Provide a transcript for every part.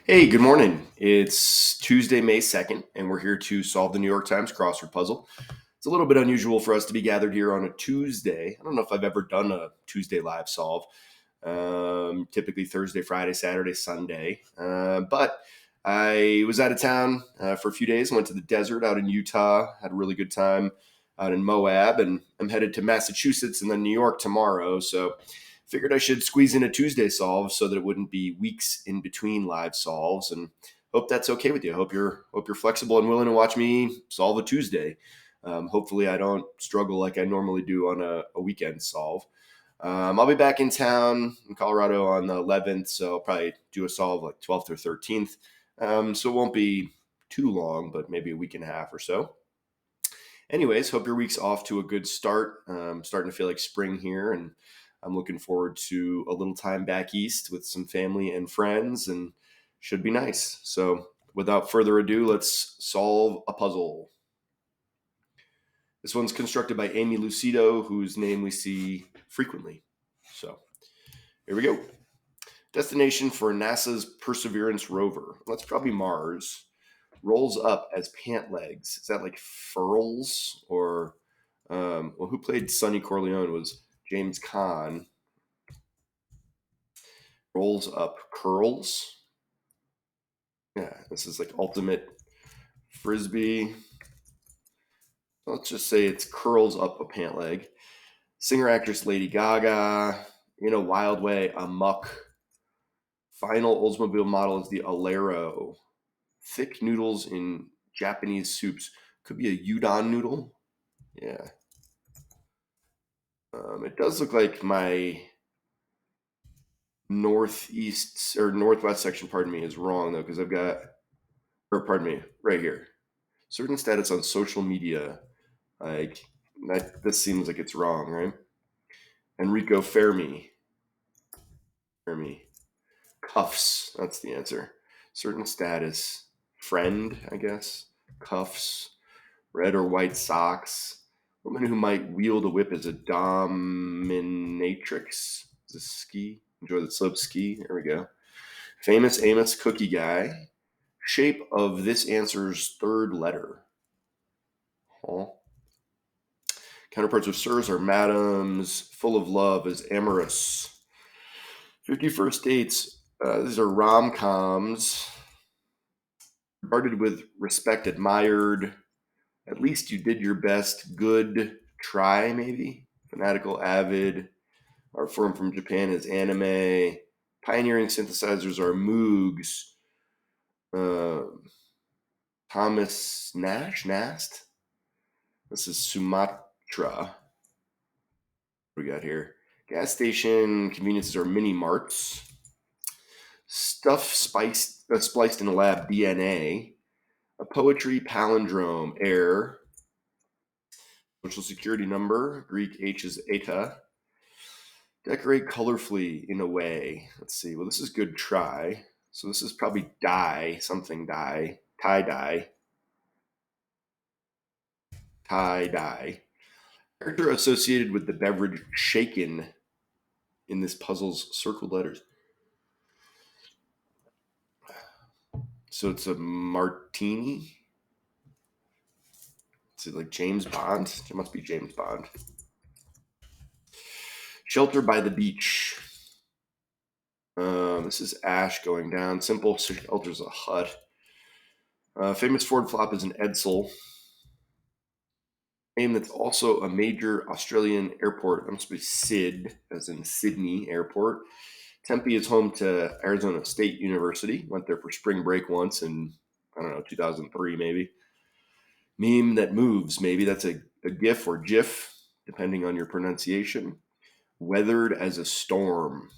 Hey, good morning. It's Tuesday, May 2nd, and we're here to solve the New York Times crossword puzzle. It's a little bit unusual for us to be gathered here on a Tuesday. I don't know if I've ever done a Tuesday live solve. Typically Thursday, Friday, Saturday, Sunday. But I was out of town for a few days. Went to the desert out in Utah. Had a really good time out in Moab, and I'm headed to Massachusetts and then New York tomorrow. So figured I should squeeze in a Tuesday solve so that it wouldn't be weeks in between live solves. And hope that's okay with you. Hope you're flexible and willing to watch me solve a Tuesday. Hopefully, I don't struggle like I normally do on a weekend solve. I'll be back in town in Colorado on the 11th, so I'll probably do a solve like 12th or 13th. So it won't be too long, but maybe a week and a half or so. Anyways, hope your week's off to a good start. Starting to feel like spring here, and I'm looking forward to a little time back east with some family and friends, and should be nice. So, without further ado, let's solve a puzzle. This one's constructed by Amy Lucido, whose name we see frequently. So, here we go. Destination for NASA's Perseverance rover. That's probably Mars. Rolls up as pant legs. Is that like furls or well, who played Sonny Corleone was James Caan. Rolls up curls. Yeah, this is like ultimate frisbee. Let's just say it's curls up a pant leg. Singer actress Lady Gaga. In a Wild Way, Amuck. Final Oldsmobile model is the Alero. Thick noodles in Japanese soups. Could be a udon noodle. Yeah. It does look like my northeast or northwest section, pardon me, is wrong though, because I've got, or pardon me, right here. Certain status on social media, like that. This seems like it's wrong, right? Enrico Fermi, cuffs. That's the answer. Certain status, friend, I guess. Cuffs, red or white socks. Woman who might wield a whip is a dominatrix. Is a ski. Enjoy the slope ski. There we go. Famous Amos cookie guy. Shape of this answer's third letter. Huh? Counterparts of sirs are madams. Full of love is amorous. 51st dates. These are rom coms. Regarded with respect, admired. At least you did your best. Good try, maybe. Fanatical, avid. Our firm from Japan is anime. Pioneering synthesizers are Moogs. Uh, Thomas Nast. This is Sumatra. What do we got here? Gas station conveniences are mini marts. Stuff spliced in a lab, DNA. A poetry palindrome, air. Social security number, Greek H is eta. Decorate colorfully in a way. Let's see. Well, this is good try. So this is probably dye, something dye, tie dye, tie dye. Character associated with the beverage shaken in this puzzle's circled letters. So it's a martini. Is it like James Bond? It must be James Bond. Shelter by the beach. This is ash going down. Simple shelter's a hut. Famous Ford flop is an Edsel. Name that's also a major Australian airport. That must be SID, as in Sydney Airport. Tempe is home to Arizona State University. Went there for spring break once in, I don't know, 2003 maybe. Meme that moves, maybe that's a GIF or GIF, depending on your pronunciation. Weathered as a storm.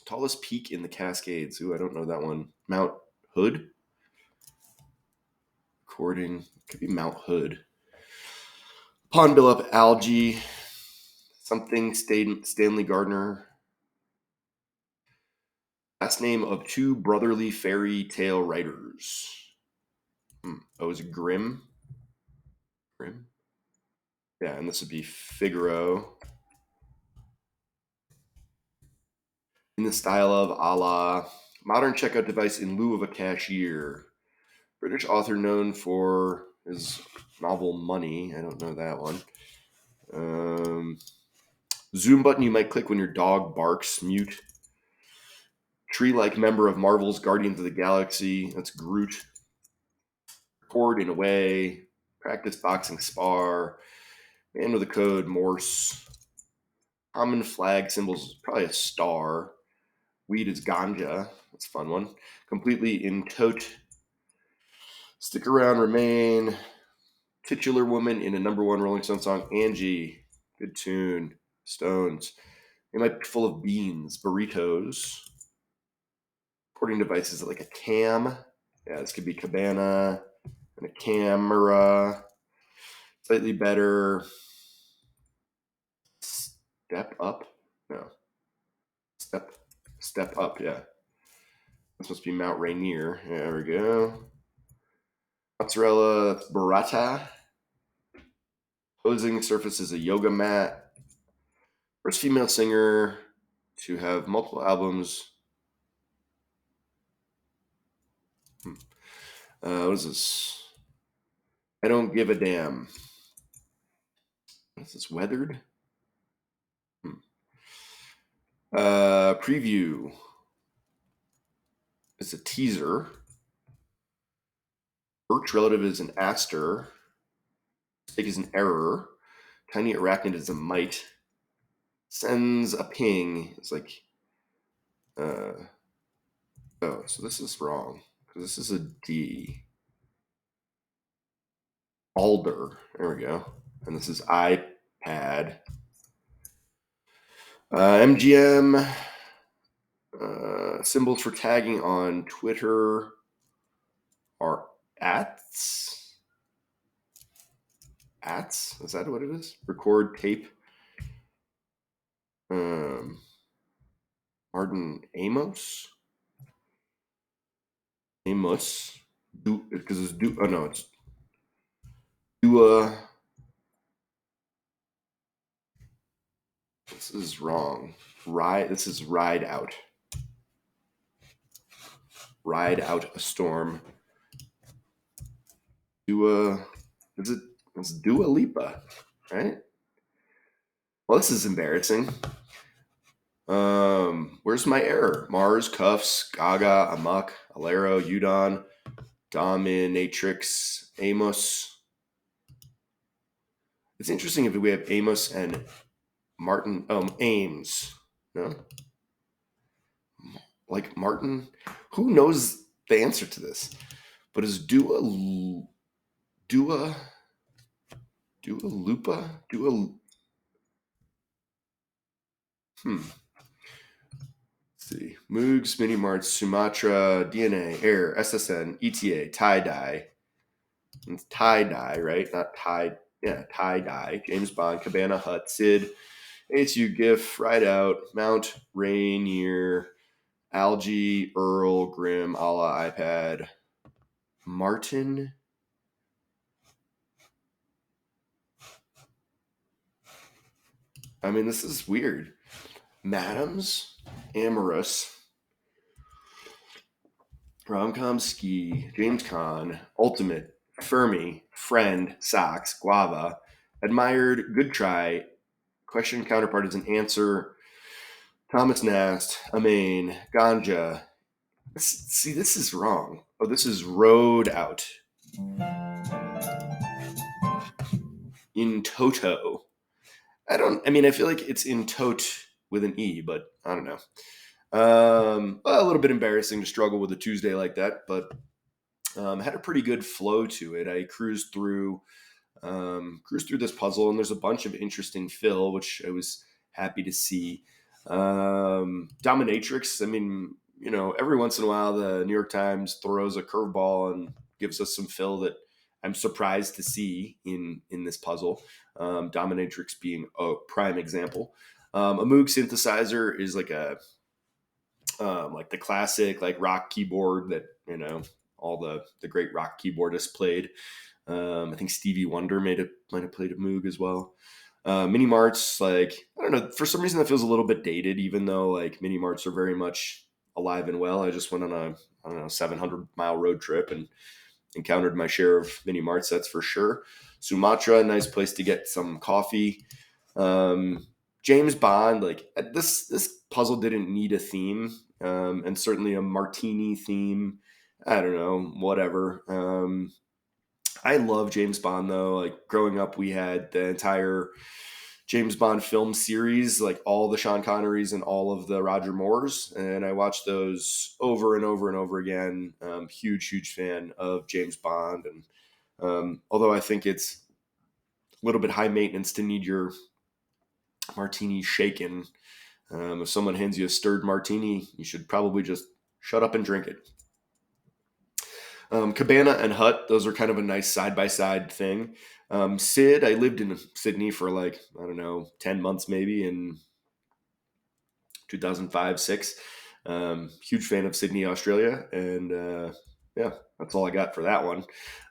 Tallest peak in the Cascades. Ooh, I don't know that one. Mount Hood? According, could be Mount Hood. Pond buildup, algae. Something Stanley Gardner. Last name of two brotherly fairy tale writers. Oh, is it Grimm? Grimm? Yeah, and this would be Figaro. In the style of a la Modern checkout device in lieu of a cashier. British author known for his novel Money. I don't know that one. Zoom button you might click when your dog barks. Mute. Tree-like member of Marvel's Guardians of the Galaxy. That's Groot. Record in a way. Practice boxing spar. Man with a code. Morse. Common flag symbols. Probably a star. Weed is ganja. That's a fun one. Completely in tote. Stick around, remain. Titular woman in a #1 Rolling Stone song. Angie. Good tune. Stones. They might be full of beans. Burritos. Recording device, is it like a cam? Yeah, this could be cabana and a camera. Slightly better. Step up? No. Step up, yeah. This must be Mount Rainier. There we go. Mozzarella burrata. Posing surface is a yoga mat. First female singer to have multiple albums. What is this? I don't give a damn. What's this? Weathered? Preview. It's a teaser. Birch relative is an aster. Mistake is an error. Tiny arachnid is a mite. Sends a ping. It's like, oh, so this is wrong. Because this is a D. Alder. There we go. And this is iPad. MGM. Symbols for tagging on Twitter are ats. Ats? Is that what it is? Record tape. Martin Amos. Amos. Because it's oh no, it's Dua. This is wrong. This is ride out. Ride out a storm. It's Dua Lipa, right? Well, this is embarrassing. Where's my error? Mars, Cuffs, Gaga, Amok, Alero, Udon, Dominatrix, Amos. It's interesting if we have Amos and Martin, Ames. No? Like Martin? Who knows the answer to this? But is Dua Lupa? Let's see. Moogs, Mini Marts, Sumatra, DNA, Air, SSN, ETA, tie-dye. It's tie-dye, right? Not tie. Yeah, tie-dye. James Bond, Cabana Hut, Sid, HU GIF, Ride Out, Mount Rainier, Algae, Earl, Grimm, a la iPad, Martin. I mean, this is weird. Madams, Amorous, Romcom Ski, James Caan, Ultimate, Fermi, Friend, Socks, Guava, Admired, Good Try, Question Counterpart is an answer, Thomas Nast, Amain, Ganja. See, this is wrong. Oh, this is Road Out. In toto. I feel like it's in tote with an E, but I don't know. A little bit embarrassing to struggle with a Tuesday like that, but had a pretty good flow to it. I cruised through this puzzle, and there's a bunch of interesting fill, which I was happy to see. Dominatrix, every once in a while the New York Times throws a curveball and gives us some fill that I'm surprised to see in this puzzle. Dominatrix being a prime example. A Moog synthesizer is like like the classic like rock keyboard that all the great rock keyboardists played. I think Stevie Wonder might have played a Moog as well. Mini Marts, like, I don't know, for some reason that feels a little bit dated, even though like Mini Marts are very much alive and well. I just went on a, I don't know, 700-mile road trip and encountered my share of mini marts, that's for sure. Sumatra, nice place to get some coffee. James Bond, like this puzzle didn't need a theme, and certainly a martini theme. I don't know, whatever. I love James Bond though. Like growing up, we had the entire James Bond film series, like all the Sean Connerys and all of the Roger Moores, and I watched those over and over and over again. Huge fan of James Bond, and although I think it's a little bit high maintenance to need your martini shaken, if someone hands you a stirred martini, you should probably just shut up and drink it. Cabana and Hut, those are kind of a nice side by side thing. Sid, I lived in Sydney for like, I don't know, 10 months maybe in 2005, 6. Huge fan of Sydney, Australia. And yeah, that's all I got for that one.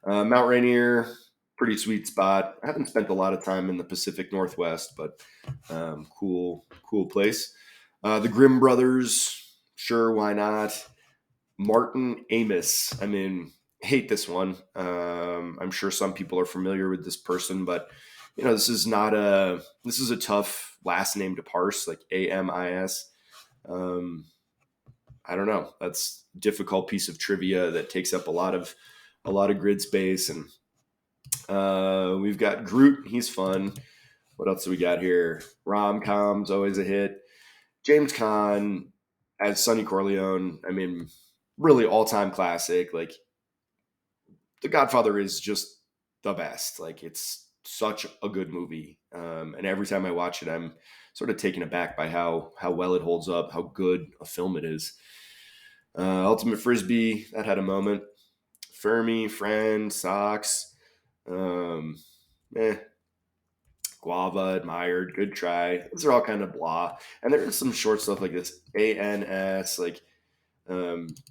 Mount Rainier, pretty sweet spot. I haven't spent a lot of time in the Pacific Northwest, but cool place. The Grimm brothers, sure, why not? Martin Amis. I mean, hate this one. I'm sure some people are familiar with this person, but this is a tough last name to parse, like Amis. I don't know. That's a difficult piece of trivia that takes up a lot of grid space. And we've got Groot. He's fun. What else do we got here? Rom-com's always a hit. James Caan as Sonny Corleone. I mean, really all-time classic. Like, The Godfather is just the best. Like, it's such a good movie. And every time I watch it, I'm sort of taken aback by how well it holds up, how good a film it is. Ultimate Frisbee, that had a moment. Fermi, Friend, Socks. Guava, admired, good try. Those are all kind of blah. And there is some short stuff like this. ANS, like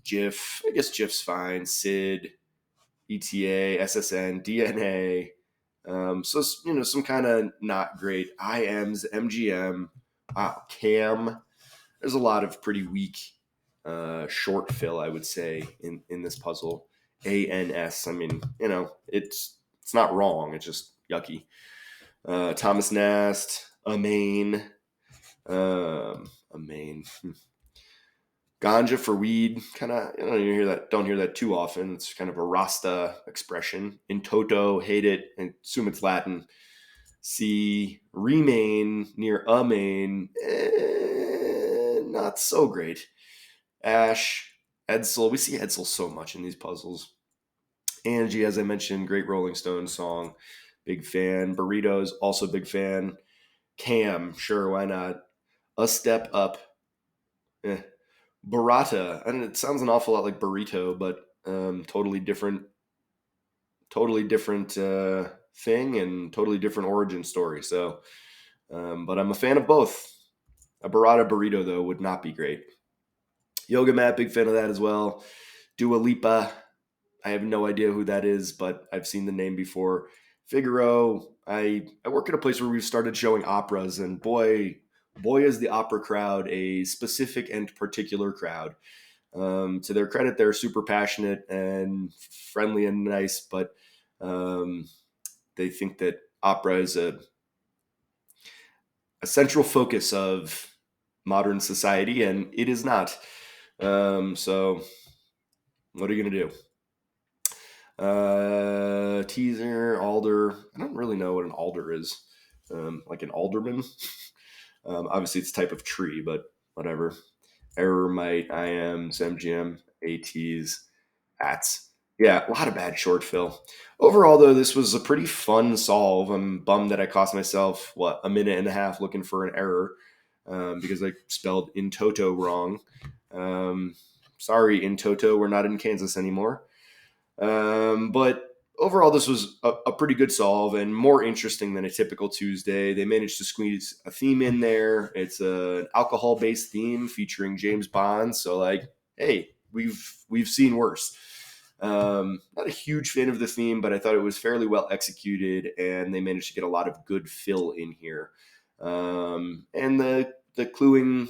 GIF. I guess GIF's fine. SID, ETA, SSN, DNA. So, some kind of not great. IMs, MGM, CAM. There's a lot of pretty weak short fill, I would say, in this puzzle. ANS. I mean, it's not wrong. It's just yucky. Thomas Nast, Amain, Ganja for weed, kind of, don't hear that too often. It's kind of a Rasta expression. In toto, hate it, and assume it's Latin. See, remain near Amain, not so great. Ash, Edsel, we see Edsel so much in these puzzles. Angie, as I mentioned, great Rolling Stones song. Big fan. Burritos, also big fan. Cam, sure, why not? A Step Up. Burrata, I mean, it sounds an awful lot like burrito, but totally different thing and totally different origin story. So, but I'm a fan of both. A burrata burrito, though, would not be great. Yoga Mat, big fan of that as well. Dua Lipa, I have no idea who that is, but I've seen the name before. Figaro, I work at a place where we've started showing operas, and boy is the opera crowd a specific and particular crowd. To their credit, they're super passionate and friendly and nice, but they think that opera is a central focus of modern society, and it is not. So what are you going to do? Teaser, alder. I don't really know what an alder is. Like an alderman. Obviously, it's a type of tree, but whatever. Errormite, IMs, MGM, ATs, ATs. Yeah, a lot of bad short fill. Overall, though, this was a pretty fun solve. I'm bummed that I cost myself, a minute and a half looking for an error because I spelled in toto wrong. Sorry, in toto, we're not in Kansas anymore. But overall, this was a pretty good solve and more interesting than a typical Tuesday. They managed to squeeze a theme in there. It's an alcohol-based theme featuring James Bond. So, like, hey, we've seen worse. Not a huge fan of the theme, but I thought it was fairly well executed, and they managed to get a lot of good fill in here. And the cluing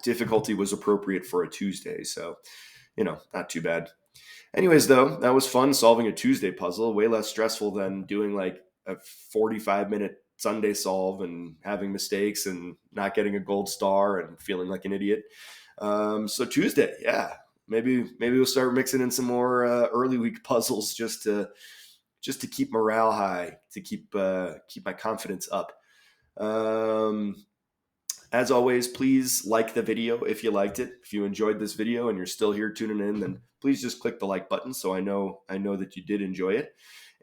difficulty was appropriate for a Tuesday. So, not too bad. Anyways, though, that was fun solving a Tuesday puzzle. Way less stressful than doing like a 45-minute Sunday solve and having mistakes and not getting a gold star and feeling like an idiot. So Tuesday, yeah, maybe we'll start mixing in some more early week puzzles just to keep morale high, to keep my confidence up. Um, as always, please like the video if you liked it. If you enjoyed this video and you're still here tuning in, then please just click the like button so I know that you did enjoy it.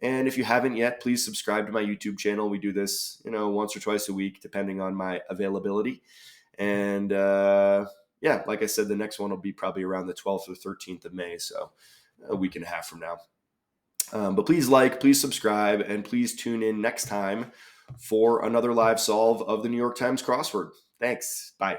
And if you haven't yet, please subscribe to my YouTube channel. We do this, once or twice a week, depending on my availability. And yeah, like I said, the next one will be probably around the 12th or 13th of May, so a week and a half from now. But please subscribe, and please tune in next time for another live solve of the New York Times crossword. Thanks. Bye.